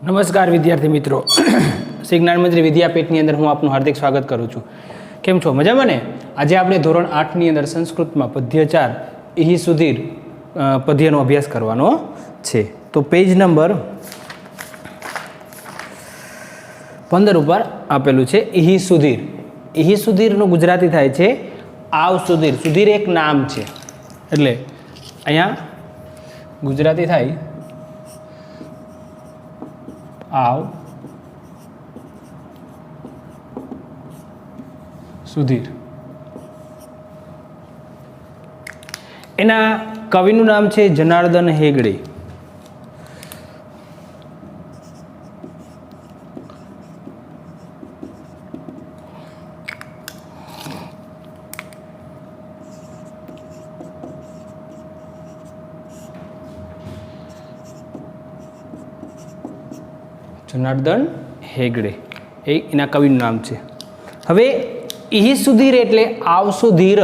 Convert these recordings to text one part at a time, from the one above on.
નમસ્કાર વિદ્યાર્થી મિત્રો, શ્રી જ્ઞાન મંત્રી વિદ્યાપીઠની અંદર હું આપનું હાર્દિક સ્વાગત કરું છું. કેમ છો? મજામાં ને? આજે આપણે ધોરણ 8ની અંદર સંસ્કૃતમાં પદ્ય 4 ઇહી સુધીર પદ્યનો અભ્યાસ કરવાનો છે. તો પેજ નંબર 15 ઉપર આપેલું છે ઇહી સુધીર. ઇહી સુધીરનું ગુજરાતી થાય છે આવ સુધીર. સુધીર એક નામ છે, એટલે અહીંયા ગુજરાતી થાય આવ સુધીર. એના કવિનું નામ છે જનાર્દન હેગડે. જનાર્દન હેગડે એ એના કવિનું નામ છે. હવે ઇહી સુધીર એટલે આવ સુધીર,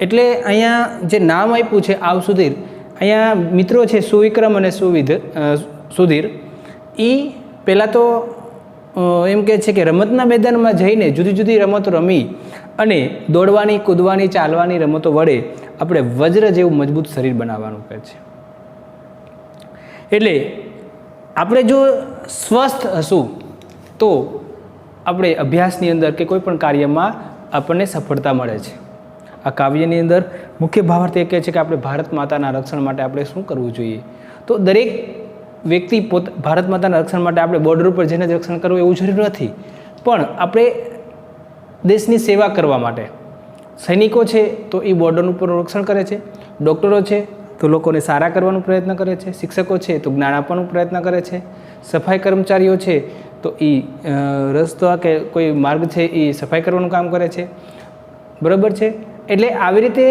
એટલે અહીંયા જે નામ આપ્યું છે આવ સુધીર, અહીંયા મિત્રો છે સુવિક્રમ અને સુધીર. એ પહેલાં તો એમ કહે છે કે રમતના મેદાનમાં જઈને જુદી જુદી રમતો રમી અને દોડવાની, કૂદવાની, ચાલવાની રમતો વડે આપણે વજ્ર જેવું મજબૂત શરીર બનાવવાનું કહે છે. એટલે આપણે જો સ્વસ્થ હશું તો આપણે અભ્યાસની અંદર કે કોઈ પણ કાર્યમાં આપણને સફળતા મળે છે. આ કાવ્યની અંદર મુખ્ય ભાવાર્થ એ કહે છે કે આપણે ભારત માતાના રક્ષણ માટે આપણે શું કરવું જોઈએ. તો દરેક વ્યક્તિ ભારત માતાના રક્ષણ માટે આપણે બોર્ડર ઉપર જઈને જ રક્ષણ કરવું એવું જરૂરી નથી, પણ આપણે દેશની સેવા કરવા માટે સૈનિકો છે તો એ બોર્ડર ઉપર રક્ષણ કરે છે, ડૉક્ટરો છે તો લોકોને સારા કરવાનો પ્રયત્ન કરે છે, શિક્ષકો છે તો જ્ઞાન આપવાનો પ્રયત્ન કરે છે, સફાઈ કર્મચારીઓ છે તો એ રસ્તા કે કોઈ માર્ગ છે એ સફાઈ કરવાનું કામ કરે છે. બરાબર છે? એટલે આવી રીતે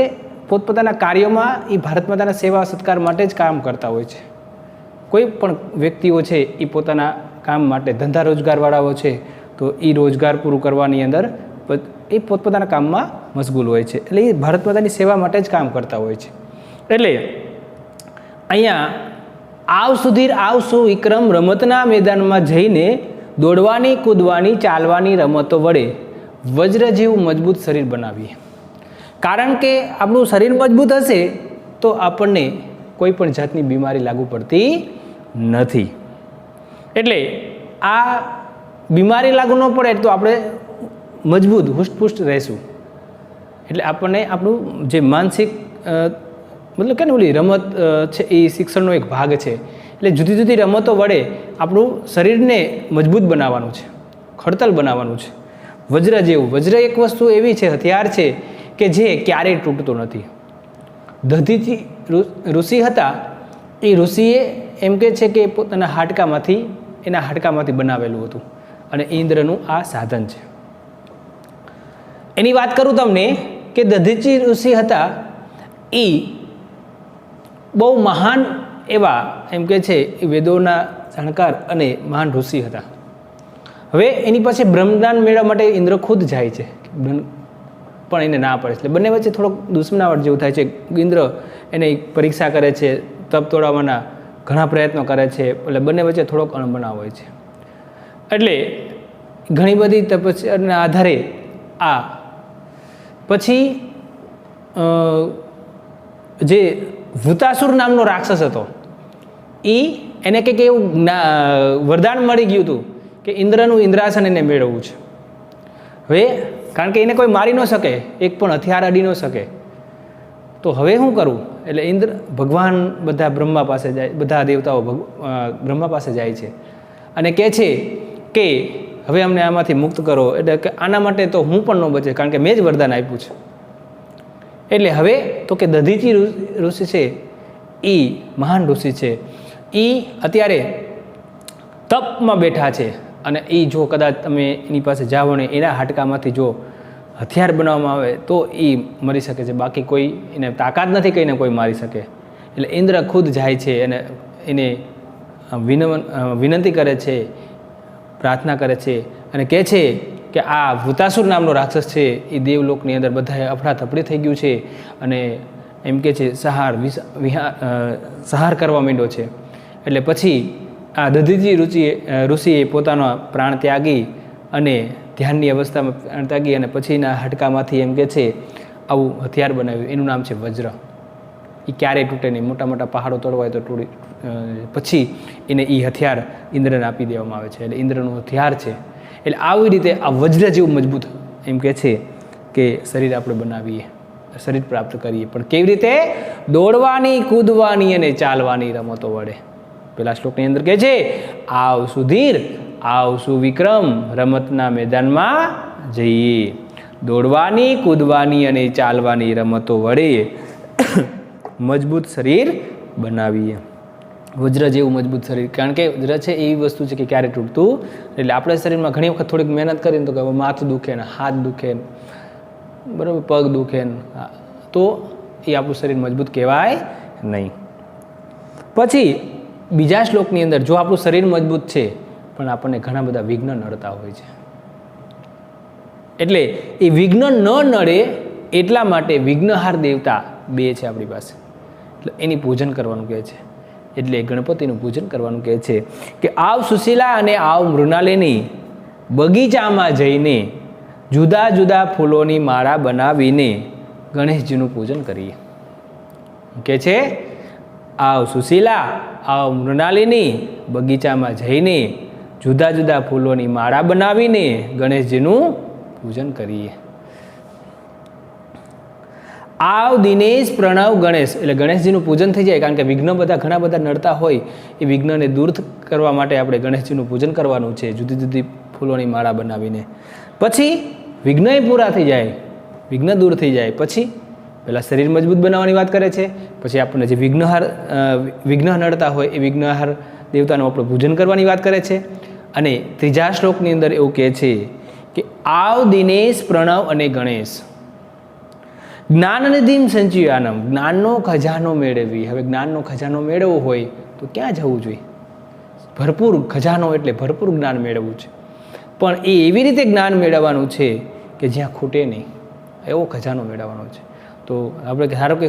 પોતપોતાના કાર્યોમાં એ ભારત માતાના સેવા સત્કાર માટે જ કામ કરતા હોય છે. કોઈ પણ વ્યક્તિઓ છે એ પોતાના કામ માટે, ધંધા રોજગારવાળાઓ છે તો એ રોજગાર પૂરું કરવાની અંદર એ પોતપોતાના કામમાં મશગુલ હોય છે. એટલે એ ભારત માતાની સેવા માટે જ કામ કરતા હોય છે. એટલે અહીંયા આવ સુધીર આવ સુવિક્રમ રમતના મેદાનમાં જઈને દોડવાની, કૂદવાની, ચાલવાની રમતો વડે વજ્ર જેવું મજબૂત શરીર બનાવીએ. કારણ કે આપણું શરીર મજબૂત હશે તો આપણને કોઈ પણ જાતની બીમારી લાગુ પડતી નથી. એટલે આ બીમારી લાગુ ન પડે તો આપણે મજબૂત હુષ્ટપુષ્ટ રહેશું. એટલે આપણને આપણું જે માનસિક મતલબ કે ને ઓલી રમત છે એ શિક્ષણનો એક ભાગ છે. એટલે જુદી જુદી રમતો વડે આપણું શરીરને મજબૂત બનાવવાનું છે, ખડતલ બનાવવાનું છે, વજ્ર જેવું. વજ્ર એક વસ્તુ એવી છે, હથિયાર છે કે જે ક્યારેય તૂટતો નથી. દધીચી ઋષિ હતા, એ ઋષિએ એમ કહે છે કે પોતાના હાડકામાંથી બનાવેલું હતું, અને ઇન્દ્રનું આ સાધન છે. એની વાત કરું તમને કે દધીચી ઋષિ હતા, એ બહુ મહાન એવા એમ કે છે વેદોના જાણકાર અને મહાન ઋષિ હતા. હવે એની પાસે બ્રહ્મજ્ઞાન મેળવવા માટે ઇન્દ્ર ખુદ જાય છે, પણ એને ના પડે. એટલે બંને વચ્ચે થોડોક દુશ્મનાવટ જેવું થાય છે. ઇન્દ્ર એને પરીક્ષા કરે છે, તપ તોડાવવાના ઘણા પ્રયત્નો કરે છે, એટલે બંને વચ્ચે થોડોક અણબનાવ હોય છે. એટલે ઘણી બધી તપસ્યાના આધારે આ પછી જે વૃતાસુર નામનો રાક્ષસ હતો, એને કંઈક એવું વરદાન મળી ગયું હતું કે ઇન્દ્રનું ઇન્દ્રાસન એને મેળવવું છે. હવે કારણ કે એને કોઈ મારી ન શકે, એક પણ હથિયાર અડી ન શકે, તો હવે શું કરવું? એટલે ઇન્દ્ર ભગવાન બધા બ્રહ્મા પાસે જાય, બધા દેવતાઓ બ્રહ્મા પાસે જાય છે અને કહે છે કે હવે અમને આમાંથી મુક્ત કરો. એટલે કે આના માટે તો હું પણ ન બચે, કારણ કે મેં જ વરદાન આપ્યું છે. એટલે હવે તો કે દધીચી ઋષિ છે, એ મહાન ઋષિ છે, એ અત્યારે તપમાં બેઠા છે, અને એ જો કદાચ તમે એની પાસે જાઓ ને એના હાડકામાંથી જો હથિયાર બનાવવામાં આવે તો એ મરી શકે છે, બાકી કોઈ એને તાકાત નથી કે એને કોઈ મારી શકે. એટલે ઇન્દ્ર ખુદ જાય છે અને એને વિનંતી કરે છે, પ્રાર્થના કરે છે અને કહે છે કે આ વૃતાસુર નામનો રાક્ષસ છે એ દેવલોકની અંદર બધાએ અફડાથફડી થઈ ગયું છે અને એમ કે છે સહાર કરવા માંડ્યો છે. એટલે પછી આ દધીચી ઋષિએ પોતાનો પ્રાણ ત્યાગી અને ધ્યાનની અવસ્થામાં પ્રાણ ત્યાગી અને પછીના હાડકામાંથી એમ કે છે આવું હથિયાર બનાવ્યું, એનું નામ છે વજ્ર. એ ક્યારેય તૂટે નહીં, મોટા મોટા પહાડો તોડવાય તો તૂટી પછી એને એ હથિયાર ઇન્દ્રને આપી દેવામાં આવે છે, એટલે ઇન્દ્રનું હથિયાર છે. એટલે આવી રીતે આ વજ્ર જેવું મજબૂત એમ કે છે કે શરીર આપણે બનાવીએ, શરીર પ્રાપ્ત કરીએ. પણ કેવી રીતે? દોડવાની, કૂદવાની અને ચાલવાની રમતો વડે. પેલા શ્લોકની અંદર કહે છે, આવ સુધીર, આવ સુવિક્રમ, રમતના મેદાનમાં જઈએ. દોડવાની, કૂદવાની અને ચાલવાની રમતો વડે મજબૂત શરીર બનાવીએ. વજ્ર જેવું મજબૂત શરીર, કારણ કે વજ્ર છે એવી વસ્તુ છે કે ક્યારે તૂટતું. એટલે આપણે શરીરમાં ઘણી વખત થોડીક મહેનત કરીને તો કે માથું દુખે ને, હાથ દુખે ને, બરાબર, પગ દુખે ને, તો એ આપણું શરીર મજબૂત કહેવાય નહીં. પછી બીજા શ્લોકની અંદર જો આપણું શરીર મજબૂત છે પણ આપણને ઘણા બધા વિઘ્ન નડતા હોય છે, એટલે એ વિઘ્ન ન નડે એટલા માટે વિઘ્નહાર દેવતા 2 છે આપણી પાસે, એટલે એની પૂજન કરવાનું કહે છે. એટલે ગણપતિનું પૂજન કરવાનું કહે છે કે આવ સુશીલા અને આવ મૃણાલિની, બગીચામાં જઈને જુદા જુદા ફૂલોની માળા બનાવીને ગણેશજીનું પૂજન કરીએ. કહે છે આવ સુશીલા, આવ મૃણાલિની, બગીચામાં જઈને જુદા જુદા ફૂલોની માળા બનાવીને ગણેશજીનું પૂજન કરીએ. આવ દિનેશ, પ્રણવ, ગણેશ, એટલે ગણેશજીનું પૂજન થઈ જાય. કારણ કે વિઘ્ન ઘણા બધા નડતા હોય, એ વિઘ્નને દૂર કરવા માટે આપણે ગણેશજીનું પૂજન કરવાનું છે, જુદી જુદી ફૂલોની માળા બનાવીને. પછી વિઘ્ન પૂરા થઈ જાય, વિઘ્ન દૂર થઈ જાય, પછી પહેલાં શરીર મજબૂત બનાવવાની વાત કરે છે, પછી આપણને જે વિઘ્ન નડતા હોય એ વિઘ્નહાર દેવતાનું આપણે પૂજન કરવાની વાત કરે છે. અને ત્રીજા શ્લોકની અંદર એવું કહે છે કે આવ દિનેશ, પ્રણવ અને ગણેશ, જ્ઞાનનિધિમ સંચયાનમ, જ્ઞાનનો ખજાનો મેળવી. હવે જ્ઞાનનો ખજાનો મેળવવો હોય તો ક્યાં જવું જોઈએ? ભરપૂર ખજાનો એટલે ભરપૂર જ્ઞાન મેળવવું છે, પણ એ એવી રીતે જ્ઞાન મેળવવાનું છે કે જ્યાં ખૂટે નહીં, એવો ખજાનો મેળવવાનો છે. તો આપણે ધારો કે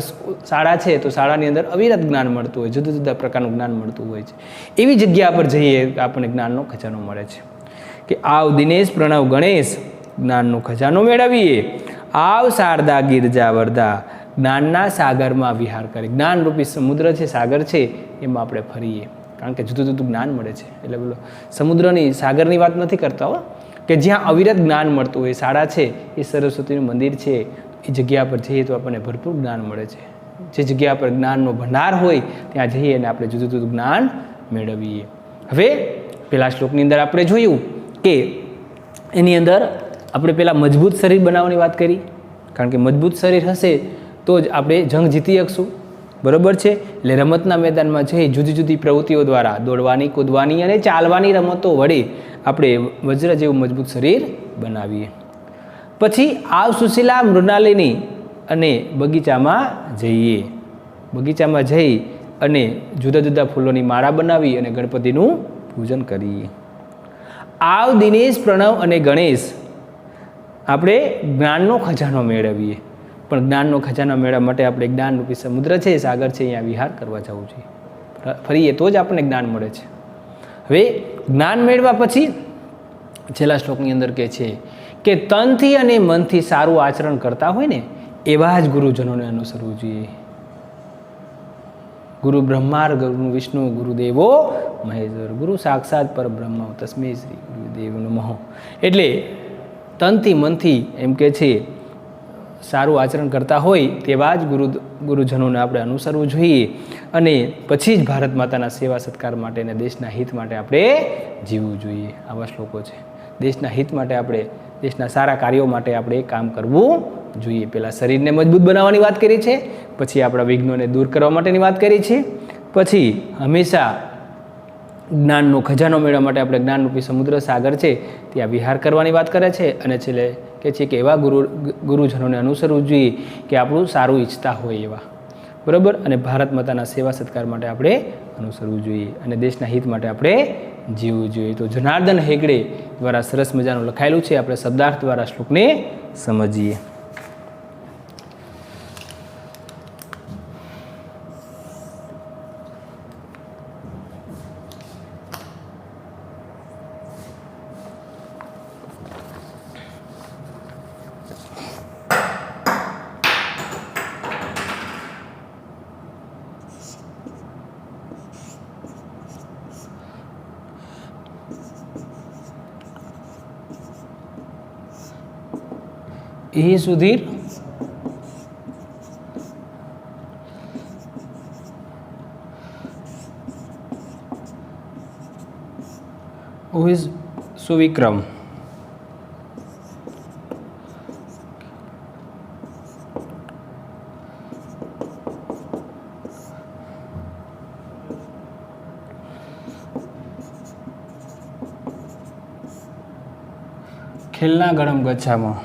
શાળા છે તો શાળાની અંદર અવિરત જ્ઞાન મળતું હોય, જુદા જુદા પ્રકારનું જ્ઞાન મળતું હોય છે. એવી જગ્યા પર જઈએ આપણને જ્ઞાનનો ખજાનો મળે છે કે આવ દિનેશ, પ્રણવ, ગણેશ, જ્ઞાનનો ખજાનો મેળવીએ. આવ શારદા, ગિરજા, વરદા, જ્ઞાનના સાગરમાં વિહાર કરી. જ્ઞાનરૂપી સમુદ્ર છે, સાગર છે, એમાં આપણે ફરીએ. કારણ કે જુદું જુદું જ્ઞાન મળે છે. એટલે બોલો સમુદ્રની, સાગરની વાત નથી કરતા હો, કે જ્યાં અવિરત જ્ઞાન મળતું હોય. શાળા છે એ સરસ્વતીનું મંદિર છે, એ જગ્યા પર જઈએ તો આપણને ભરપૂર જ્ઞાન મળે છે. જે જગ્યા પર જ્ઞાનનો ભંડાર હોય ત્યાં જઈએ અને આપણે જુદું જુદું જ્ઞાન મેળવીએ. હવે પેલા શ્લોકની અંદર આપણે જોયું કે એની અંદર આપણે પહેલાં મજબૂત શરીર બનાવવાની વાત કરી. કારણ કે મજબૂત શરીર હશે તો જ આપણે જંગ જીતી શકશું, બરાબર છે. એટલે રમતના મેદાનમાં જઈ જુદી જુદી પ્રવૃત્તિઓ દ્વારા દોડવાની, કૂદવાની અને ચાલવાની રમતો વડે આપણે વજ્ર જેવું મજબૂત શરીર બનાવીએ. પછી આવ સુશીલા, મૃણાલિની અને બગીચામાં જઈએ. બગીચામાં જઈ અને જુદા જુદા ફૂલોની માળા બનાવી અને ગણપતિનું પૂજન કરીએ. આવ દિનેશ, પ્રણવ અને ગણેશ, આપણે જ્ઞાનનો ખજાનો મેળવીએ. પણ જ્ઞાનનો ખજાનો મેળવવા માટે આપણે જ્ઞાનરૂપી સમુદ્ર છે, સાગર છે, અહીંયા વિહાર કરવા જવું જોઈએ. ફરીએ તો જ આપણને જ્ઞાન મળે છે. હવે જ્ઞાન મેળવ્યા પછી છેલ્લા શ્લોકની અંદર કહે છે કે તનથી અને મનથી સારું આચરણ કરતા હોય ને એવા જ ગુરુજનોને અનુસરવું જોઈએ. ગુરુ બ્રહ્માર, ગુરુ વિષ્ણુ, ગુરુદેવો મહેશ્વર, ગુરુ સાક્ષાત પરબ્રહ્મ, તસ્મૈ શ્રી ગુરુદેવ નમઃ. એટલે તનથી મનથી એમ કે છે સારું આચરણ કરતા હોય તેવા જ ગુરુજનોને આપણે અનુસરવું જોઈએ. અને પછી જ ભારત માતાના સેવા સત્કાર માટે અને દેશના હિત માટે આપણે જીવવું જોઈએ. આવા શ્લોકો છે. દેશના હિત માટે આપણે, દેશના સારા કાર્યો માટે આપણે કામ કરવું જોઈએ. પહેલાં શરીરને મજબૂત બનાવવાની વાત કરી છે, પછી આપણા વિઘ્નોને દૂર કરવા માટેની વાત કરી છે, પછી હંમેશા જ્ઞાનનો ખજાનો મેળવવા માટે આપણે જ્ઞાનરૂપી સમુદ્ર, સાગર છે ત્યાં વિહાર કરવાની વાત કરે છે. અને છેલ્લે કહે છે કે એવા ગુરુજનોને અનુસરવું જોઈએ કે આપણું સારું ઈચ્છતા હોય એવા, બરાબર. અને ભારત માતાના સેવા સત્કાર માટે આપણે અનુસરવું જોઈએ અને દેશના હિત માટે આપણે જીવવું જોઈએ. તો જનાર્દન હેગડે દ્વારા સરસ મજાનું લખાયેલું છે. આપણે શબ્દાર્થ દ્વારા શ્લોકને સમજીએ. इही सुधीर who is સુવિક્રમ. ખેલના ગરમ ગચ્છામાં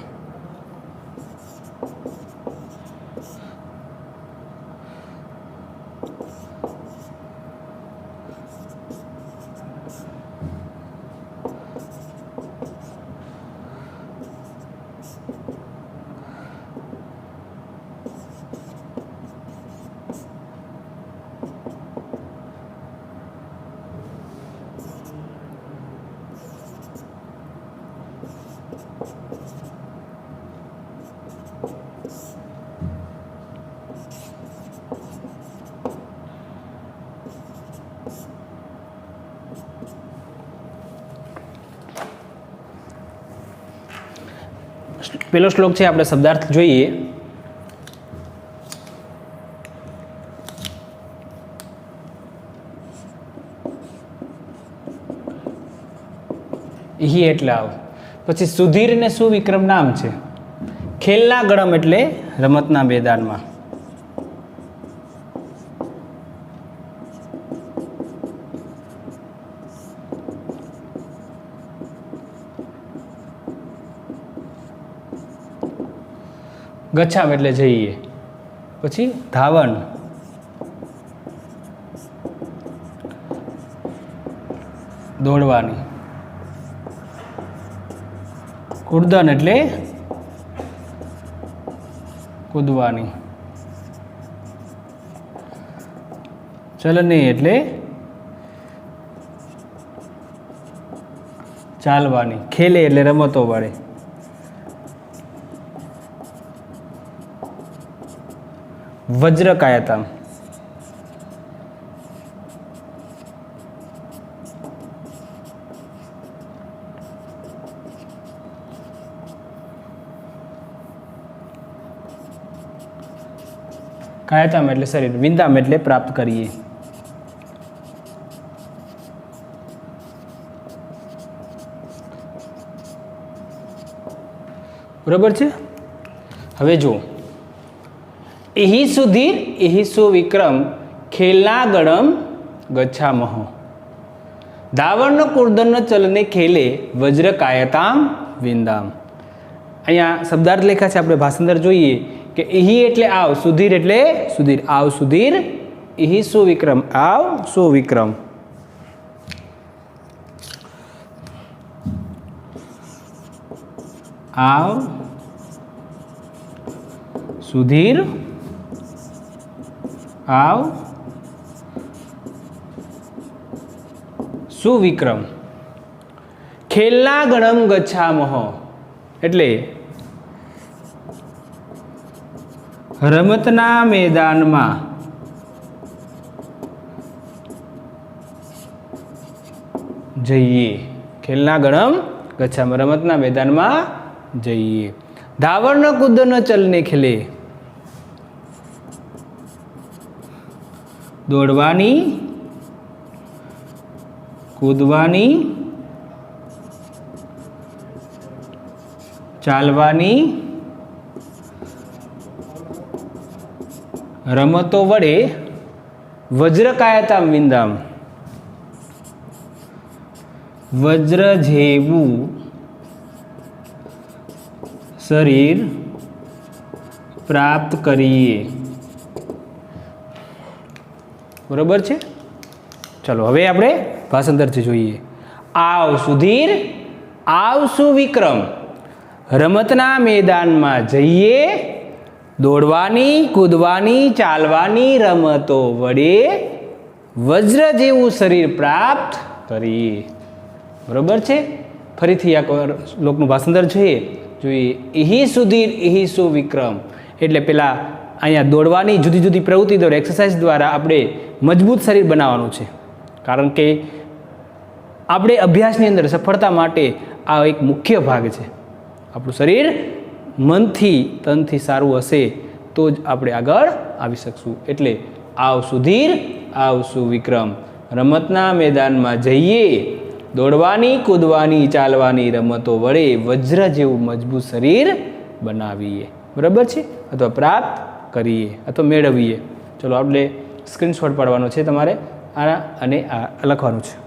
પેલો શ્લોક છે, આપણે શબ્દાર્થ જોઈએ. ઈ એટલે આવ, પછી સુધીર ને સુવિક્રમ નામ છે. ખેલના ગળમ એટલે રમતના મેદાનમાં. ગચ્છામ એટલે જઈએ. પછી ધાવન, દોડવાની. કુર્દન એટલે કૂદવાની. ચલની એટલે ચાલવાની. ખેલે એટલે રમતો વાળી. વજ્રકાયતામ કાયતામ એટલે શરીર. વિંદામ એટલે પ્રાપ્ત કરીએ. બરાબર છે. હવે જો इही सुधीर इही सुविक्रम खेलना गणम गच्छामः. धावण कूर्दन चलने खेले वज्र कायताम विंदाम. અહીંયા શબ્દાર્થ લેખા છે, આપણે ભાષાંતર જોઈએ કે ઇહી એટલે આવ, સુધીર એટલે સુધીર. આવ સુધીર, ઇહી સુવિક્રમ આવ સુવિક્રમ. આવ સુધીર, આવ સુવિક્રમ. ખેલના ગણમ ગચ્છામઃ એટલે રમતના મેદાનમાં જઈએ. ખેલના ગણમ ગચ્છામઃ રમતના મેદાનમાં જઈએ. ધાવણ કૂદન ચલને ખેલે દોડવાની, કૂદવાની, ચાલવાની રમતો વડે વજ્રકાયતામ વિંદામ. વજ્ર જેવું શરીર પ્રાપ્ત કરીએ. બરોબર છે. ચલો હવે આપણે ભાષાંતરથી જોઈએ. આવ સુધીર, આવ સુવિક્રમ. રમતના મેદાનમાં જઈએ, દોડવાની, કૂદવાની, ચાલવાની રમતો વડે વજ્ર જેવું શરીર પ્રાપ્ત કરીએ. બરોબર છે. ફરીથી આ શ્લોકનું ભાષાંતર જોઈએ. ઇહી સુધીર ઇહી સુવિક્રમ એટલે પેલા અહીંયા દોડવાની જુદી જુદી પ્રવૃત્તિ દ્વારા, એક્સરસાઇઝ દ્વારા આપણે મજબૂત શરીર બનાવવાનું છે. કારણ કે આપણે અભ્યાસની અંદર સફળતા માટે આ એક મુખ્ય ભાગ છે. આપણું શરીર मनथी तनथी सारूं हशे तो ज आपणे आगळ आवी शकशुं। एटले आव सुधीर आवशुं विक्रम, रमतना मैदानमां जईए, दौड़वानी कूदवानी चालवानी रमतो वडे वज्र जेवुं मजबूत शरीर बनावीए। बराबर छे? अथवा प्राप्त करीए अथवा मेळवीए। चलो आपणे स्क्रीनशॉट पाडवानो छे तमारे आ अने आ लखवानुं छे।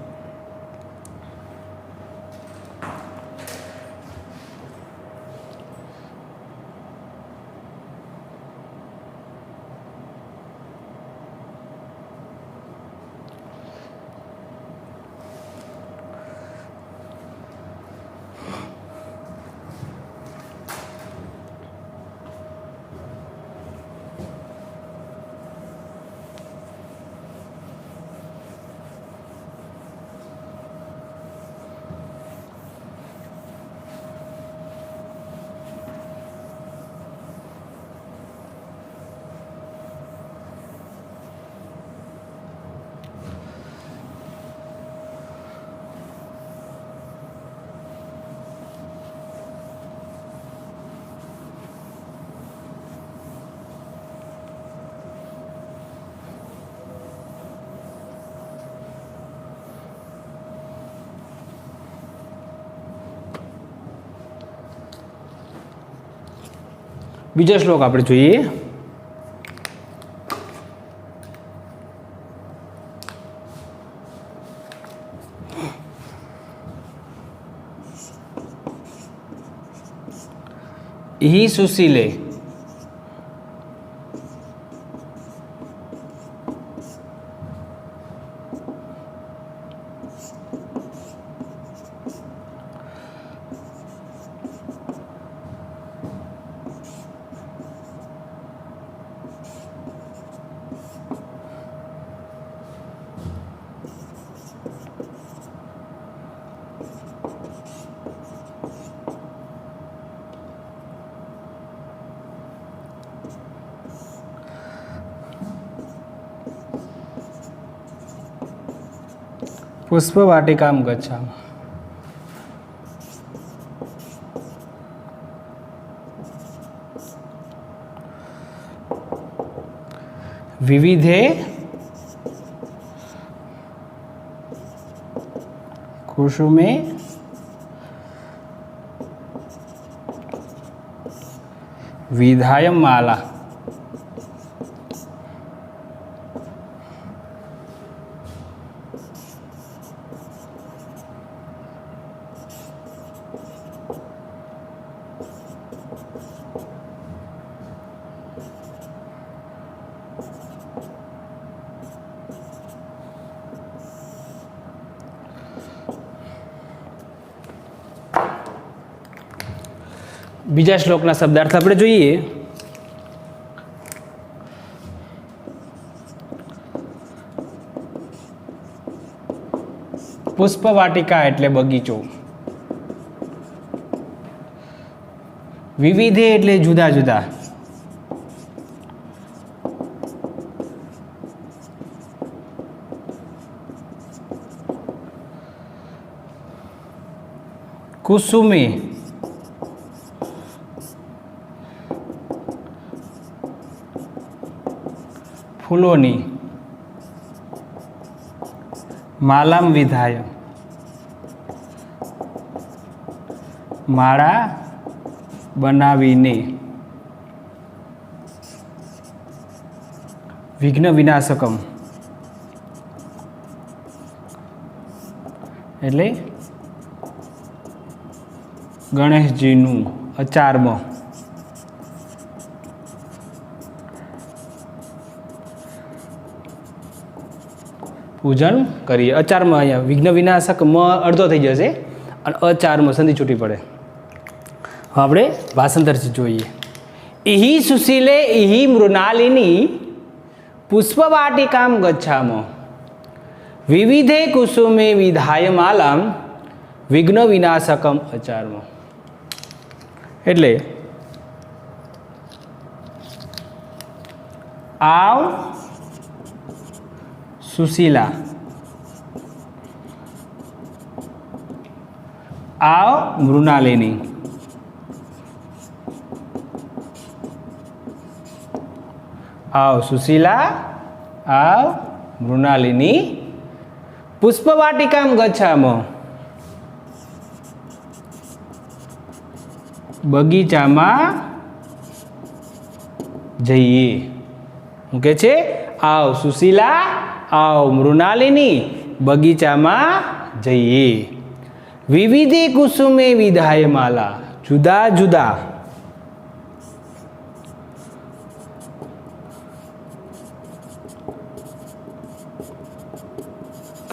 बीजो श्लोक आपणे जोईए। ही सुशीले पुष्पवाटिकां गच्छामः। विविधे कुसुमे विधाय माला। बीजा श्लोकना शब्दार्थ आपणे जोईए। पुष्पवाटिका एटले बगीचो, विविधे एटले जुदा जुदा, कुसुमे फूलोनी, मालाम विधाय माळा बनावीने, विघ्न विनाशकम एटले गणेशजीनु अचारम पूजन करिए। अचार में अँ विघ्न विनाशक म अर्धो थी जैसे और अचार में संधि छूटी पड़े। आप भाषांतर से जोईए। इहि सुशीले इहि मृणालिनी पुष्पवाटिकां गच्छामः, विविधे कुसुमे विधाय मालां विघ्न विनाशकम अचारम। एटले आव सुशीला, आव मृणालिनी, આવ સુશીલા આવ મૃણાલિની પુષ્પવાટિકામ ગચ્છામઃ બગીચામાં જઈએ. શું કહે છે? આવ સુશીલા આવ મૃણાલિની બગીચામાં જઈએ. વિવિધે કુસુમે વિધાય માલા જુદા જુદા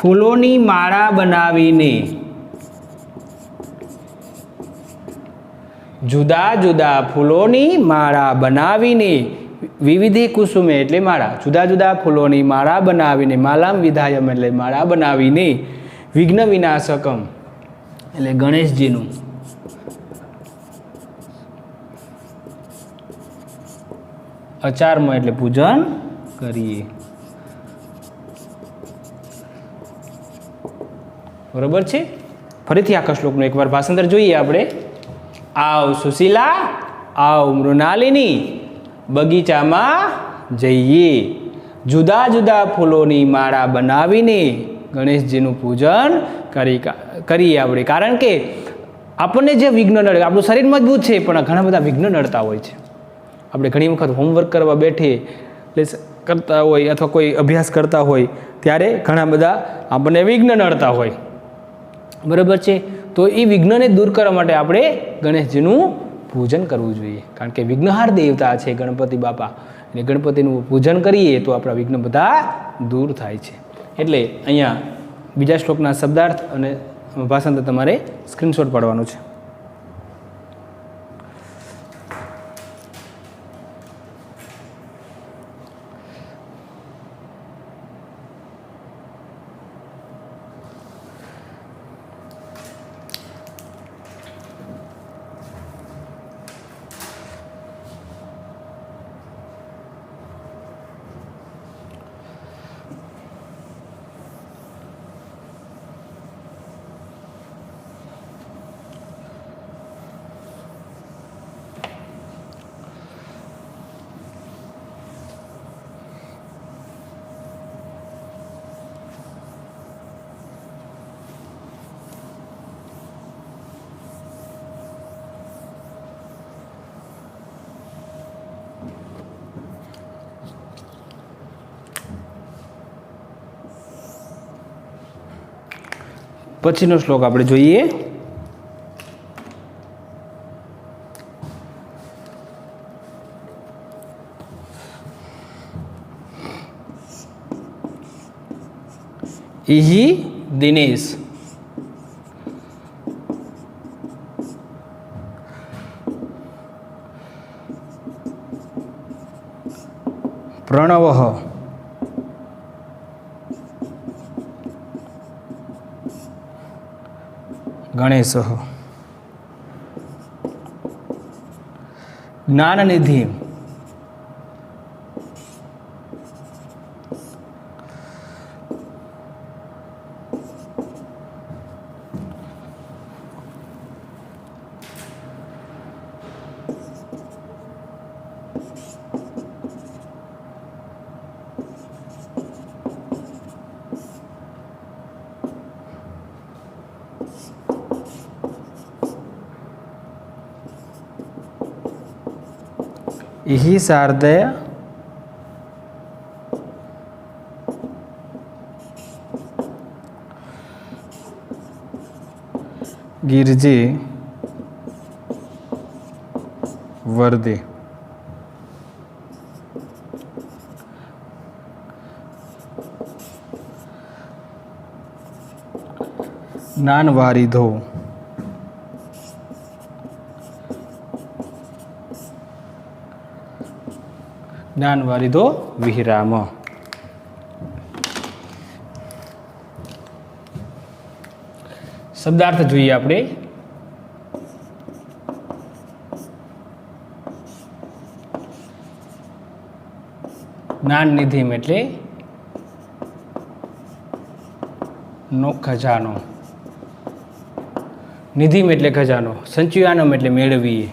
ફૂલોની માળા બનાવીને જુદા જુદા ફૂલોની માળા બનાવીને વિવિધે કુસુમે એટલે માળા જુદા જુદા ફૂલોની માળા બનાવીને માલામ વિધાયમ એટલે માળા બનાવીને વિઘ્ન વિનાશકમ એટલે ગણેશજીનું અચારમાં એટલે પૂજન કરીએ. બરોબર છે. ફરીથી આખા શ્લોકનું એકવાર ભાષાંતર જોઈએ આપણે. આવ સુશીલા આવ મૃણાલિની બગીચામાં જઈએ. જુદા જુદા ફૂલોની માળા બનાવીને ગણેશજીનું પૂજન કરીએ આપણે. કારણ કે આપણને જે વિઘ્ન નડે, આપણું શરીર મજબૂત છે પણ ઘણા બધા વિઘ્ન નડતા હોય છે. આપણે ઘણી વખત હોમવર્ક કરવા બેઠીએ કરતા હોય અથવા કોઈ અભ્યાસ કરતા હોય ત્યારે ઘણા બધા આપણને વિઘ્ન નડતા હોય. બરાબર છે. તો એ વિઘ્નને દૂર કરવા માટે આપણે ગણેશજીનું પૂજન કરવું જોઈએ. કારણ કે વિઘ્નહાર દેવતા છે ગણપતિ બાપા, અને ગણપતિનું પૂજન કરીએ તો આપણા વિઘ્ન બધા દૂર થાય છે. એટલે અહીંયા બીજા શ્લોકના શબ્દાર્થ અને ભાષાંતર તમારે સ્ક્રીનશોટ પાડવાનું છે. પછીનો શ્લોક આપણે જોઈએ. ઇહિ દિનેશ પ્રણવઃ ગણેશ જ્ઞાનનિધિ इहि शारदय गिरजे वर्दे ज्ञानवारिधो જ્ઞાનવારિધો વિહરામ. શબ્દાર્થ જોઈએ આપણે. જ્ઞાન નિધિમ એટલે નો ખજાનો, નિધિમ એટલે ખજાનો, સંચયાનમ એટલે મેળવીએ.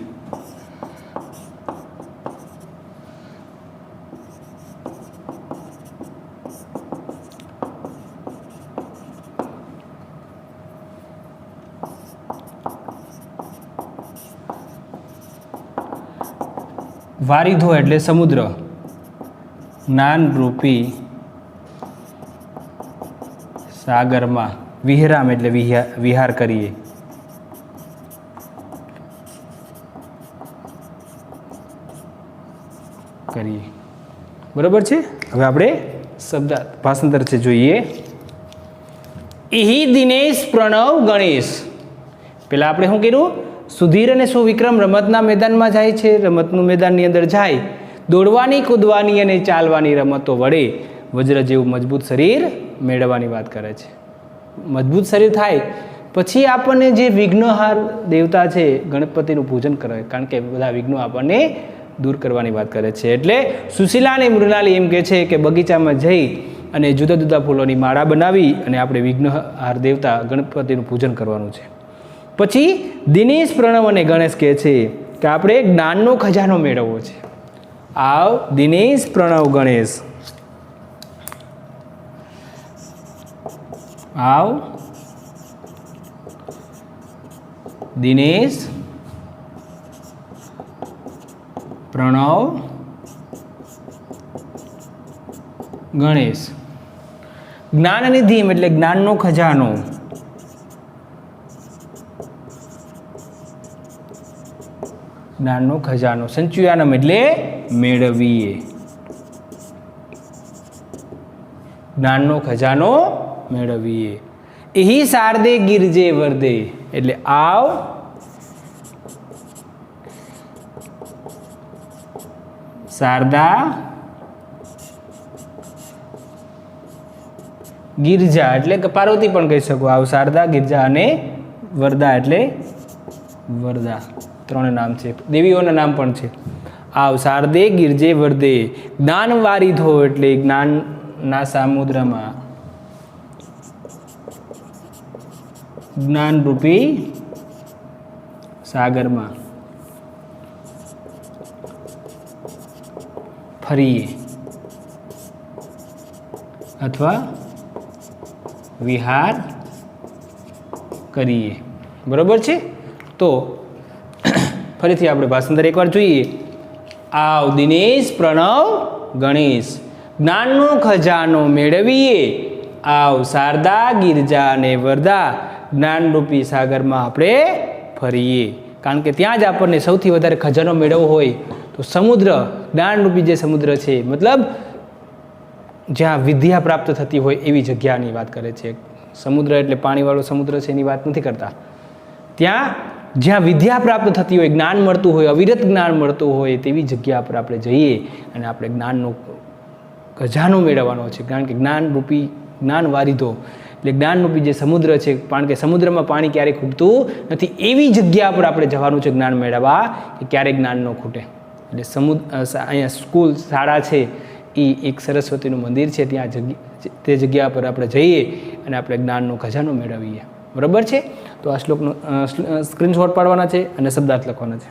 વારિધો એટલે સમુદ્ર, જ્ઞાનરૂપી સાગરમાં વિહરામ એટલે વિહાર કરીએ. બરાબર છે. હવે આપણે શબ્દ ભાષાંતર છે જોઈએ. ઇહી દિનેશ પ્રણવ ગણેશ. પેલા આપણે શું કર્યું? સુધીર અને સુવિક્રમ રમતના મેદાનમાં જાય છે. રમતનું મેદાનની અંદર જાય, દોડવાની, કૂદવાની અને ચાલવાની રમતો વડે વજ્ર જેવું મજબૂત શરીર મેળવવાની વાત કરે છે. મજબૂત શરીર થાય પછી આપણને જે વિઘ્નહાર દેવતા છે ગણપતિનું પૂજન કરે, કારણ કે બધા વિઘ્નો આપણને દૂર કરવાની વાત કરે છે. એટલે સુશીલા અને મૃણાલી એમ કહે છે કે બગીચામાં જઈ અને જુદા જુદા ફૂલોની માળા બનાવી અને આપણે વિઘ્નહાર દેવતા ગણપતિનું પૂજન કરવાનું છે. પછી દિનેશ, પ્રણવ અને ગણેશ કહે છે કે આપણે જ્ઞાનનો ખજાનો મેળવવો છે. આવ દિનેશ, પ્રણવ, ગણેશ. આવ દિનેશ, પ્રણવ, ગણેશ. જ્ઞાનનિધિ એટલે જ્ઞાનનો ખજાનો. જ્ઞાનનો ખજાનો. સંચયાનમ એટલે મેળવીએ. જ્ઞાનનો ખજાનો મેળવીએ. એહી શારદે ગિરજે વર્દે એટલે આવ શારદા ગિરજા એટલે કે પાર્વતી પણ કહી શકો. આવ શારદા, ગિરજા અને વરદા એટલે વરદા. ત્રણ નામ છે, દેવીઓના નામ પણ છે. આવ શારદે ગિરજે વર્દે. જ્ઞાન વારિધો એટલે જ્ઞાનના સમુદ્રમાં, જ્ઞાનરૂપી સાગરમાં ફરીએ અથવા વિહાર કરીએ. બરાબર છે. તો ફરીથી આપણે ભાષાંતર એકવાર જોઈએ. આવ દિનેશ, પ્રણવ, ગણેશ. જ્ઞાનનો ખજાનો મેળવીએ. આવ શારદા, ગિરજા અને વરદા. જ્ઞાનરૂપી સાગરમાં આપણે ફરીએ. કારણ કે ત્યાં જ આપણને સૌથી વધારે ખજાનો મેળવવો હોય તો સમુદ્ર, જ્ઞાનરૂપી જે સમુદ્ર છે, મતલબ જ્યાં વિદ્યા પ્રાપ્ત થતી હોય એવી જગ્યાની વાત કરે છે. સમુદ્ર એટલે પાણીવાળો સમુદ્ર છે એની વાત નથી કરતા. ત્યાં જ્યાં વિદ્યા પ્રાપ્ત થતી હોય, જ્ઞાન મળતું હોય, અવિરત જ્ઞાન મળતું હોય તેવી જગ્યા પર આપણે જઈએ અને આપણે જ્ઞાનનો ખજાનો મેળવવાનો છે. કારણ કે જ્ઞાનરૂપી, જ્ઞાન વારિધો એટલે જ્ઞાનરૂપી જે સમુદ્ર છે, કારણ કે સમુદ્રમાં પાણી ક્યારેય ખૂટતું નથી એવી જગ્યા પર આપણે જવાનું છે જ્ઞાન મેળવવા, કે ક્યારેય જ્ઞાન ન ખૂટે. એટલે અહીંયા સ્કૂલ, શાળા છે એ એક સરસ્વતીનું મંદિર છે, ત્યાં તે જગ્યા પર આપણે જઈએ અને આપણે જ્ઞાનનો ખજાનો મેળવીએ. બરાબર છે. તો આ શ્લોકનો સ્ક્રીનશોટ પાડવાના છે અને શબ્દાર્થ લખવાના છે.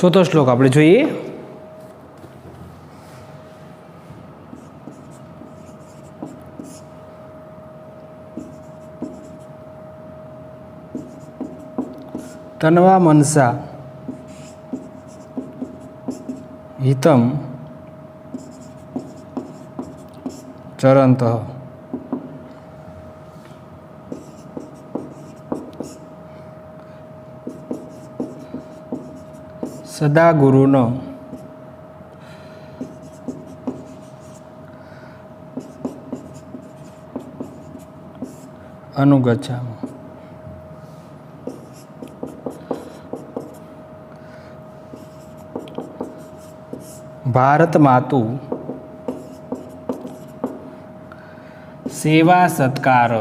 ચોથો શ્લોક આપણે જોઈએ. તન્વા મનસા હિતમ ચરંતઃ સદા ગુરુનો અનુગચ્છામિ. ભારત માતુ સેવા સત્કાર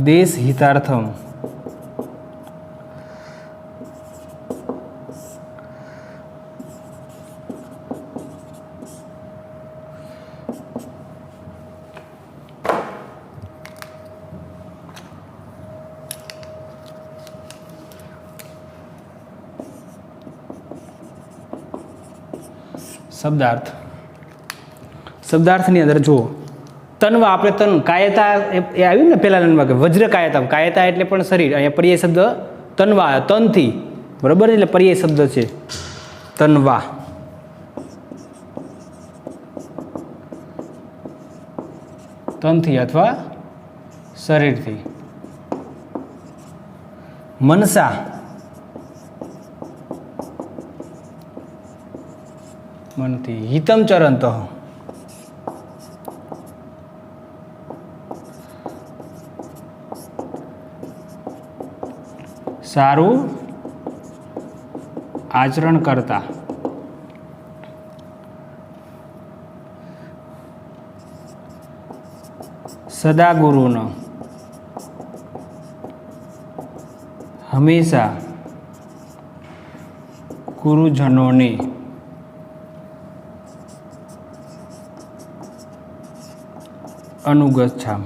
દેશ હિતાર્થમ શબ્દાર્થ. શબ્દાર્થની અંદર જુઓ, તનવા આપણે તન કાયતા એ આવ્યું ને પહેલા નંબર કે વજ્ર કાયતા. કાયતા એટલે પણ શરીર. અહીંયા પર્યાય શબ્દ તનવા, તનથી, બરાબર, એટલે પર્યાય શબ્દ છે તનવા. તનથી અથવા શરીરથી. મનસા મનથી. હિતમ ચરંત સારું આચરણ કરતા. સદા ગુરુનો હંમેશા ગુરુજનોને અનુગચ્છામ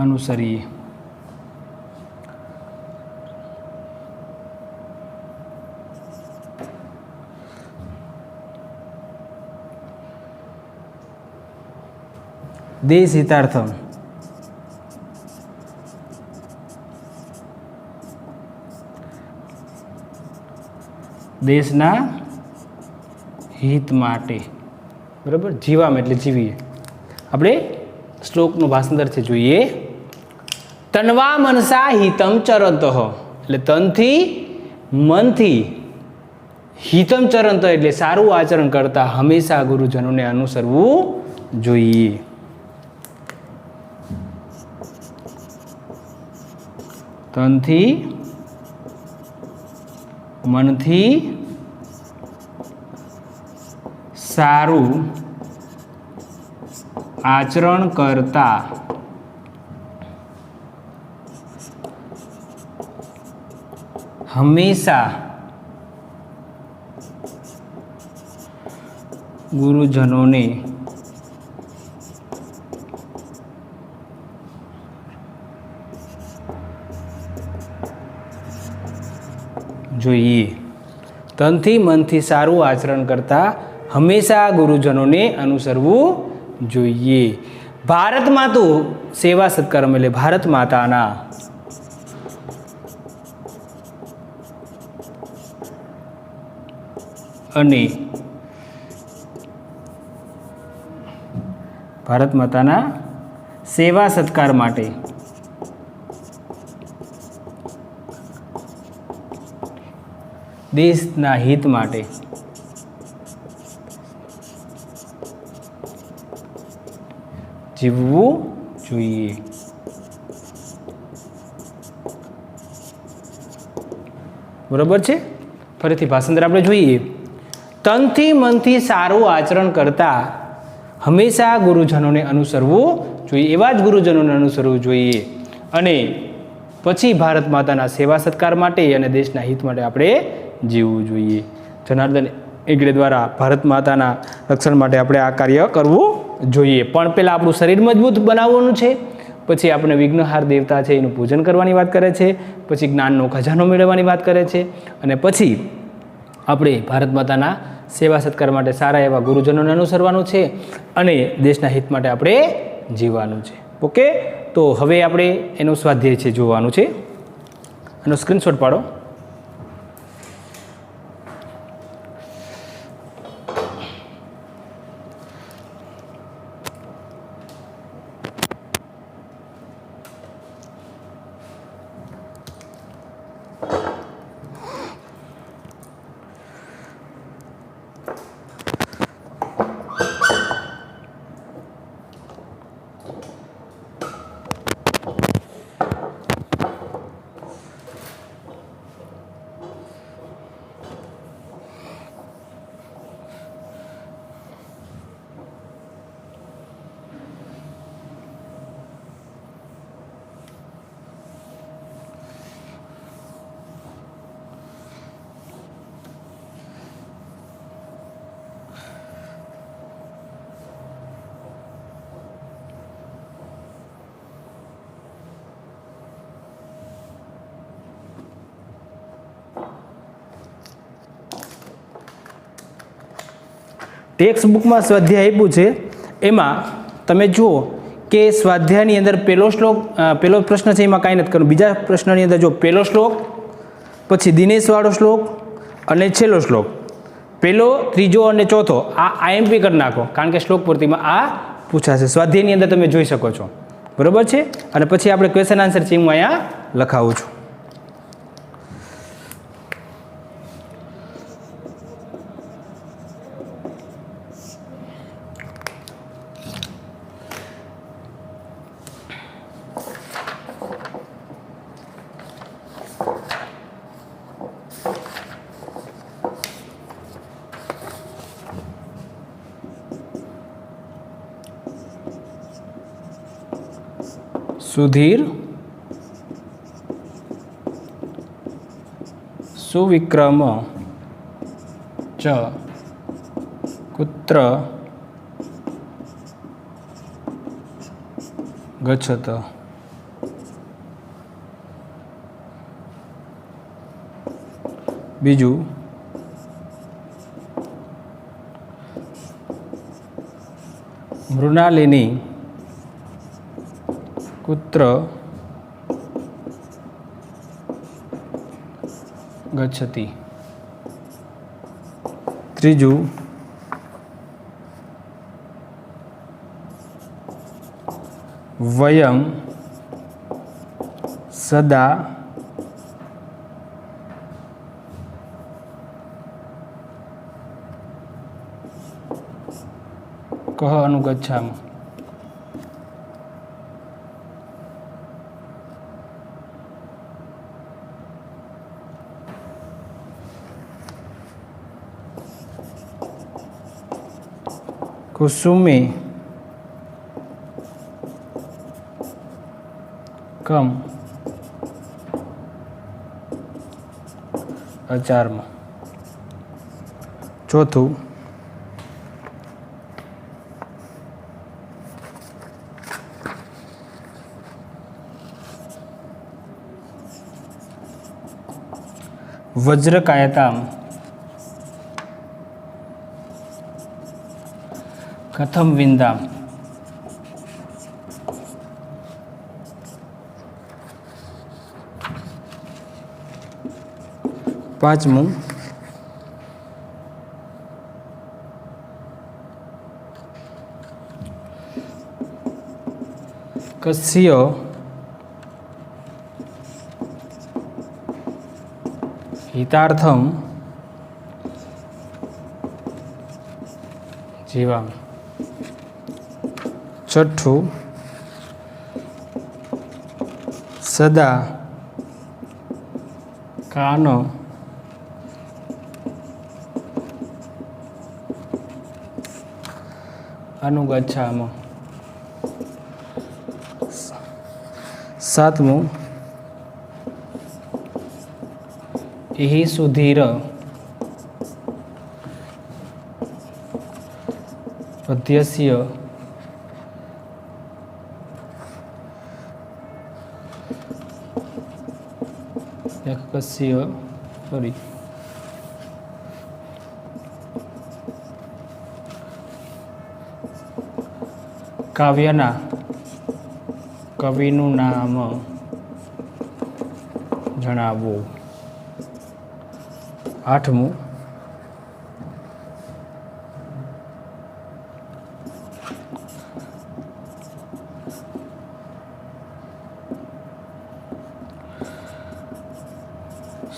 અનુસરીએ. દેશ હિતાર્થમ દેશના હિત માટે, બરાબર. જીવામ એટલે જીવીએ. આપણે શ્લોકનું ભાષાંતર છે, જોઈએ. તન્વા મનસા હિતમ ચરંતો, એટલે તનથી મનથી, હિતમ ચરંતો એટલે સારું આચરણ કરતા હંમેશા ગુરુજનોને અનુસરવું જોઈએ. તનથી મનથી સારું આચરણ કરતા હંમેશા ગુરુજનોને જોઈએ. તનથી મનથી સારું આચરણ કરતા હંમેશા ગુરુજનોને અનુસરવું જોઈએ. ભારત માતું સેવા સત્કર્મ એટલે ભારત માતાના અને ભારત માતાના સેવા સત્કાર માટે દેશના હિત માટે જીવવું જોઈએ. બરોબર છે. ફરીથી ભાષાંતર આપણે જોઈએ. તનથી મનથી સારું આચરણ કરતા હંમેશા ગુરુજનોને અનુસરવું જોઈએ. એવા જ ગુરુજનોને અનુસરવું જોઈએ. અને પછી ભારત માતાના સેવા સત્કાર માટે અને દેશના હિત માટે આપણે જીવવું જોઈએ. જનાર્દન એગડે દ્વારા ભારત માતાના રક્ષણ માટે આપણે આ કાર્ય કરવું જોઈએ. પણ પહેલાં આપણું શરીર મજબૂત બનાવવાનું છે. પછી આપણે વિઘ્નહાર દેવતા છે એનું પૂજન કરવાની વાત કરે છે. પછી જ્ઞાનનો ખજાનો મેળવવાની વાત કરે છે. અને પછી આપણે ભારત માતાના સેવા સત્કાર માટે સારા એવા ગુરુજનોને અનુસરવાનું છે અને દેશના હિત માટે આપણે જીવવાનું છે. ઓકે, તો હવે આપણે એનો સ્વાધ્યાય છે જોવાનું છે. એનો સ્ક્રીનશોટ પાડો. ટેક્સ્ટ બુકમાં સ્વાધ્યાય આપ્યું છે એમાં તમે જુઓ કે સ્વાધ્યાયની અંદર પહેલો પ્રશ્ન છે એમાં કાંઈ નથી કરવું. બીજા પ્રશ્નની અંદર જો પહેલો શ્લોક, પછી દિનેશવાળો શ્લોક અને છેલ્લો શ્લોક, પહેલો, ત્રીજો અને ચોથો આ આઈએમપી કરી નાખો, કારણ કે શ્લોક પૂર્તિમાં આ પૂછાશે. સ્વાધ્યાયની અંદર તમે જોઈ શકો છો, બરાબર છે. અને પછી આપણે ક્વેશ્ચન આન્સર છે હું અહીંયા લખાવું છું. સુધીર સુવિક્રમ ચ કુત્ર ગચ્છત. બીજું મૃણાલિની કુત્ર ગચ્છતિ. ત્રીજું વયમ સદા કહ અનુગચ્છામઃ. કુસુમે કમ અચારમાં. ચોથું વજ્રકાયતામ કથમ વિંદામ. પાંચમું કસ્ય હિતાર્થમ જીવામ. છઠ્ઠું સદા કાન અનુગચ્છામ. સાતમું ઇહિ સુધીર પદ્યસ્ય કાવ્યના કવિનું નામ જણાવવું. આઠમું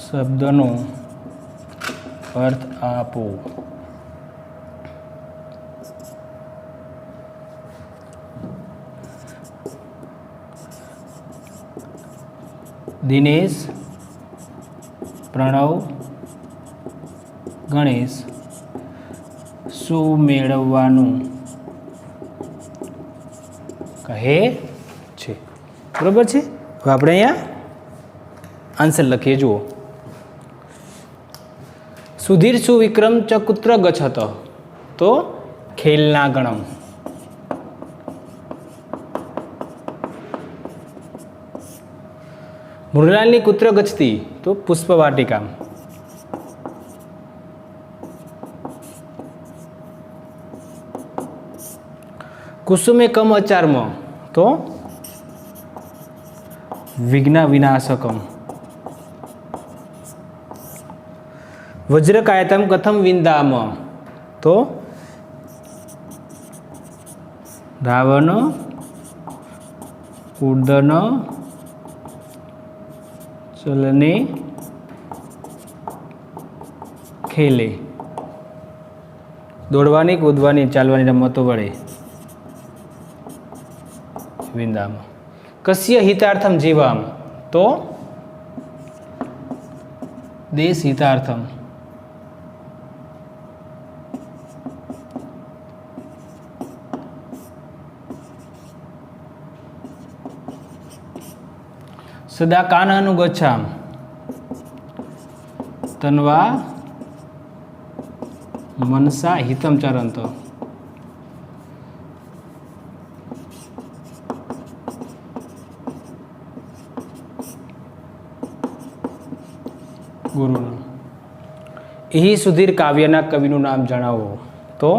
શબ્દનો અર્થ આપો. દિનેશ, પ્રણવ, ગણેશ શું મેળવવાનું કહે છે. બરોબર છે. હવે આપણે અહીંયા આન્સર લખીએ. જુઓ, સુધીર સુવિક્રમ ચ કુત્ર ગચ્છત, તો ખેલના ગણમ. મૃણાલની કુત્ર ગચ્છતિ, તો પુષ્પવાટિકા. કુસુમે કમ અચારમ તો વિઘ્ન વિનાશકમ. વજ્રકાયતમ કથમ વિંદામ તો રાવણ ઉડન ચલને ખેલે. દોડવાની કૂદવાની ચાલવાની રમતો વડે વિંદામ. કસ્ય હિતાર્થમ જીવામ તો દેશ હિતાર્થમ. સદા કાનનું ગચ્છામ તન્વા મનસા હિતમ ચરંતો. ગુરુનું. એ સુધીર કાવ્યના કવિનું નામ જણાવો તો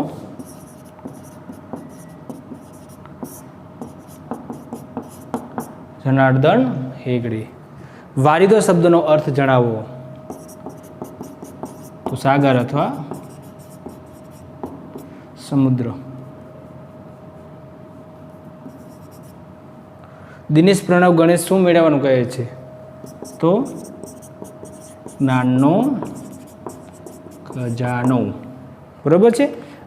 જનાર્દન હેગડે. વારિદો શબ્દનો અર્થ જણાવો તો સાગર અથવા સમુદ્ર. દિનેશ પ્રણવ ગણેશ શું મેળવવાનું કહે છે તો જ્ઞાનનો ખજાનો. બરાબર છે.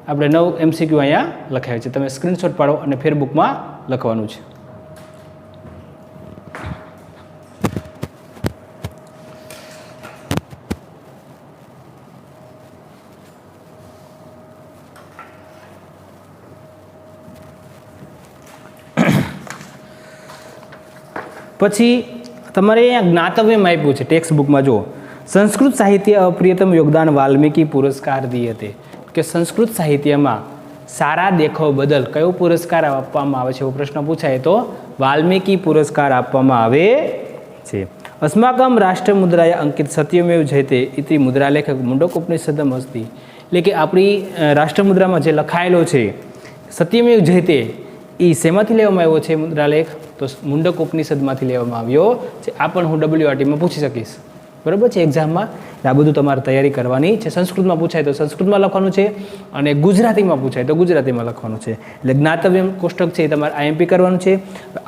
આપણે 9 MCQ અહીંયા લખાય છે. તમે સ્ક્રીનશોટ પાડો અને ફેરબુકમાં લખવાનું છે. પછી તમારે અહીંયા જ્ઞાતવ્યમ આપ્યું છે ટેક્સ્ટ બુકમાં. જો સંસ્કૃત સાહિત્ય અપ્રિયતમ યોગદાન વાલ્મીકી પુરસ્કાર દીયતે કે સંસ્કૃત સાહિત્યમાં સારા દેખાવ બદલ કયો પુરસ્કાર આપવામાં આવે છે એવો પ્રશ્ન પૂછાય તો વાલ્મીકી પુરસ્કાર આપવામાં આવે છે. અસ્માકમ રાષ્ટ્ર મુદ્રાએ અંકિત સત્યમેવ જયતે ઇતિ મુદ્રાલેખક મુંડકોપનિષદમ અસ્તિ. એટલે કે આપણી રાષ્ટ્રમુદ્રામાં જે લખાયેલો છે સત્યમેવ જયતે એ શેમાંથી લેવામાં આવ્યો છે મુદ્રાલેખ તો મુંડક ઉપનિષદમાંથી લેવામાં આવ્યો છે. આ પણ હું WRTમાં પૂછી શકીશ. બરાબર છે એક્ઝામમાં. આ બધું તમારે તૈયારી કરવાની છે. સંસ્કૃતમાં પૂછાય તો સંસ્કૃતમાં લખવાનું છે અને ગુજરાતીમાં પૂછાય તો ગુજરાતીમાં લખવાનું છે. એટલે જ્ઞાતવ્યમ કોષ્ટક છે એ તમારે IMP કરવાનું છે.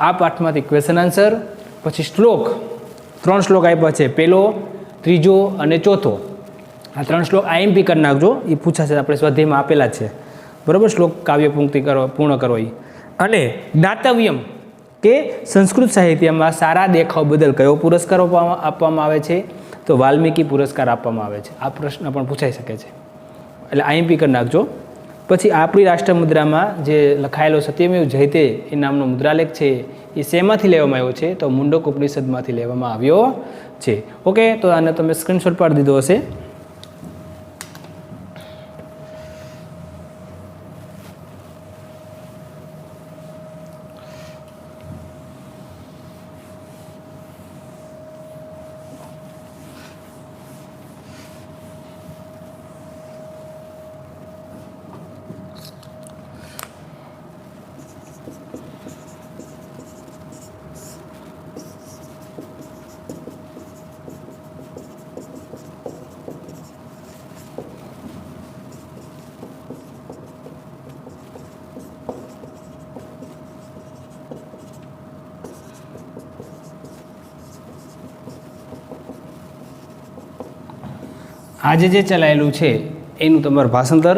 આ પાઠમાંથી ક્વેશ્ચન આન્સર, પછી શ્લોક 3 શ્લોક આપ્યા છે, પહેલો, ત્રીજો અને ચોથો. આ 3 શ્લોક IMP કરી નાખજો. એ પૂછાશે, આપણે સ્વાધ્યાયમાં આપેલા છે. બરાબર. શ્લોક કાવ્ય પંક્તિ પૂર્ણ કરો એ. અને જ્ઞાતવ્યમ કે સંસ્કૃત સાહિત્યમાં સારા દેખાવ બદલ કયો પુરસ્કાર આપવામાં આવે છે તો વાલ્મીકી પુરસ્કાર આપવામાં આવે છે. આ પ્રશ્ન પણ પૂછાઈ શકે છે. એટલે IMP કરી નાખજો. પછી આપણી રાષ્ટ્રમુદ્રામાં જે લખાયેલો સત્યમેવ જયતે એ નામનો મુદ્રાલેખ છે એ શેમાંથી લેવામાં આવ્યો છે તો મુંડક ઉપનિષદમાંથી લેવામાં આવ્યો છે. ઓકે, તો આને તમે સ્ક્રીનશોટ પાડી દીધો હશે. આજે જે ચલાયેલું છે એનું તમારું ભાષાંતર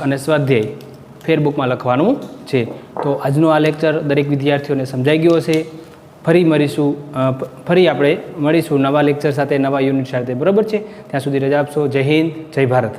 અને સ્વાધ્યાય ફેરબુકમાં લખવાનું છે. તો આજનો આ લેક્ચર દરેક વિદ્યાર્થીઓને સમજાઈ ગયો હશે. ફરી આપણે મળીશું નવા લેક્ચર સાથે, નવા યુનિટ સાથે. બરાબર છે. ત્યાં સુધી રજા આપશો. જય હિન્દ, જય ભારત.